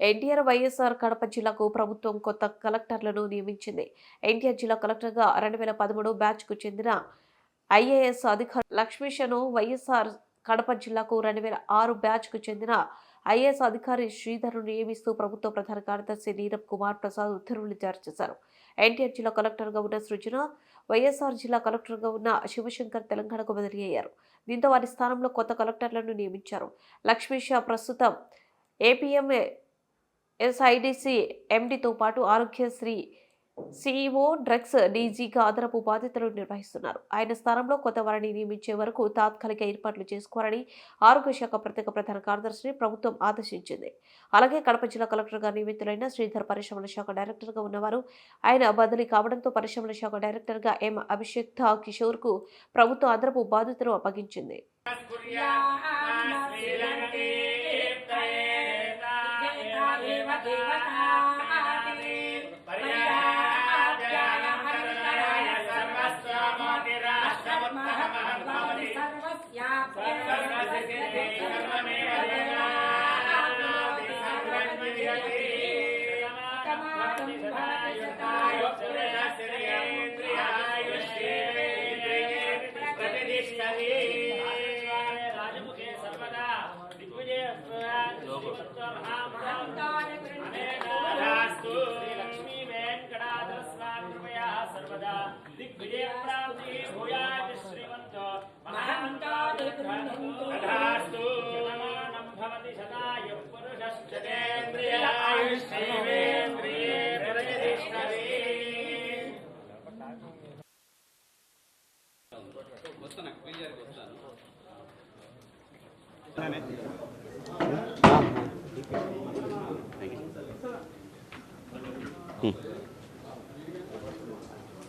ఎన్టీఆర్ వైఎస్ఆర్ కడప జిల్లాకు ప్రభుత్వం కొత్త కలెక్టర్లను నియమించింది. ఎన్టీఆర్ జిల్లా కలెక్టర్గా 2013 బ్యాచ్కు చెందిన ఐఏఎస్ అధికారి లక్ష్మీశను, వైఎస్ఆర్ కడప జిల్లాకు 2006 బ్యాచ్కు చెందిన ఐఏఎస్ అధికారి శ్రీధర్ను నియమిస్తూ ప్రభుత్వ ప్రధాన కార్యదర్శి నీరబ్ కుమార్ ప్రసాద్ ఉత్తర్వులు జారీ చేశారు. ఎన్టీఆర్ జిల్లా కలెక్టర్గా ఉన్న సృజన, వైఎస్ఆర్ జిల్లా కలెక్టర్గా ఉన్న శివశంకర్ తెలంగాణకు బదిలీ అయ్యారు. దీంతో వారి స్థానంలో కొత్త కలెక్టర్లను నియమించారు. లక్ష్మీశ ప్రస్తుతం ఏపీఎంఎస్ఐడిసి ఎండీతో పాటు ఆరోగ్యశ్రీ సీఈఓ, డ్రగ్స్ డీజీగా అదనపు బాధ్యతలు నిర్వహిస్తున్నారు. ఆయన స్థానంలో కొత్త వారిని నియమించే వరకు తాత్కాలిక ఏర్పాట్లు చేసుకోవాలని ఆరోగ్య శాఖ ప్రత్యేక ప్రధాన కార్యదర్శిని ప్రభుత్వం ఆదేశించింది. అలాగే కడప జిల్లా కలెక్టర్గా నియమితులైన శ్రీధర్ పరిశ్రమల శాఖ డైరెక్టర్గా ఉన్నవారు. ఆయన బదిలీ కావడంతో పరిశ్రమల శాఖ డైరెక్టర్గా ఎం అభిషేక్ కిషోర్కు ప్రభుత్వం అదనపు బాధ్యతలు అప్పగించింది.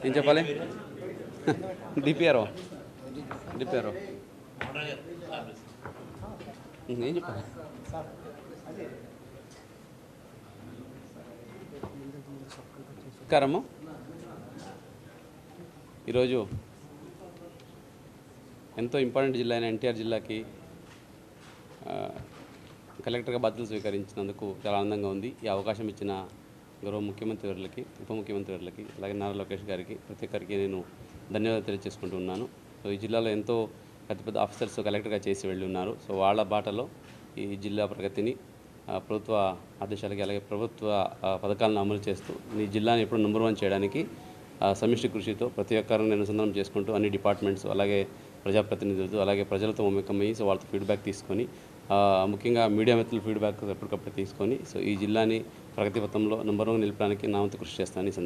ఏం చెప్పాలి? డిపిఆర్ఓ ఏం చెప్పాలి? నమస్కారము. ఈరోజు ఎంతో ఇంపార్టెంట్ జిల్లా అయిన ఎన్టీఆర్ జిల్లాకి కలెక్టర్గా బాధ్యతలు స్వీకరించినందుకు చాలా ఆనందంగా ఉంది. ఈ అవకాశం ఇచ్చిన గౌరవ ముఖ్యమంత్రి గారికి, ఉప ముఖ్యమంత్రి గారికి, అలాగే నారా లోకేష్ గారికి, ప్రతి ఒక్కరికి నేను ధన్యవాదాలు తెలియజేసుకుంటూ ఉన్నాను. సో ఈ జిల్లాలో ఎంతో పెద్ద పెద్ద ఆఫీసర్స్ కలెక్టర్గా చేసి వెళ్ళి ఉన్నారు. సో వాళ్ళ బాటలో ఈ జిల్లా ప్రగతిని, ప్రభుత్వ ఆదేశాలకి, అలాగే ప్రభుత్వ పథకాలను అమలు చేస్తూ ఈ జిల్లాని ఎప్పుడు నెంబర్ 1 చేయడానికి సమిష్టి కృషితో ప్రతి ఒక్కరిని అనుసంధానం చేసుకుంటూ అన్ని డిపార్ట్మెంట్స్, అలాగే ప్రజాప్రతినిధులతో, అలాగే ప్రజలతో మమేకమయ్యి సో వాళ్ళతో ఫీడ్బ్యాక్ తీసుకొని, ముఖ్యంగా మీడియా మిత్రుల ఫీడ్బ్యాక్ ఎప్పటికప్పుడు తీసుకొని సో ఈ జిల్లాని ప్రగతి పథంలో నెంబర్ 1 నిలపడానికి నా వంతు కృషి చేస్తానని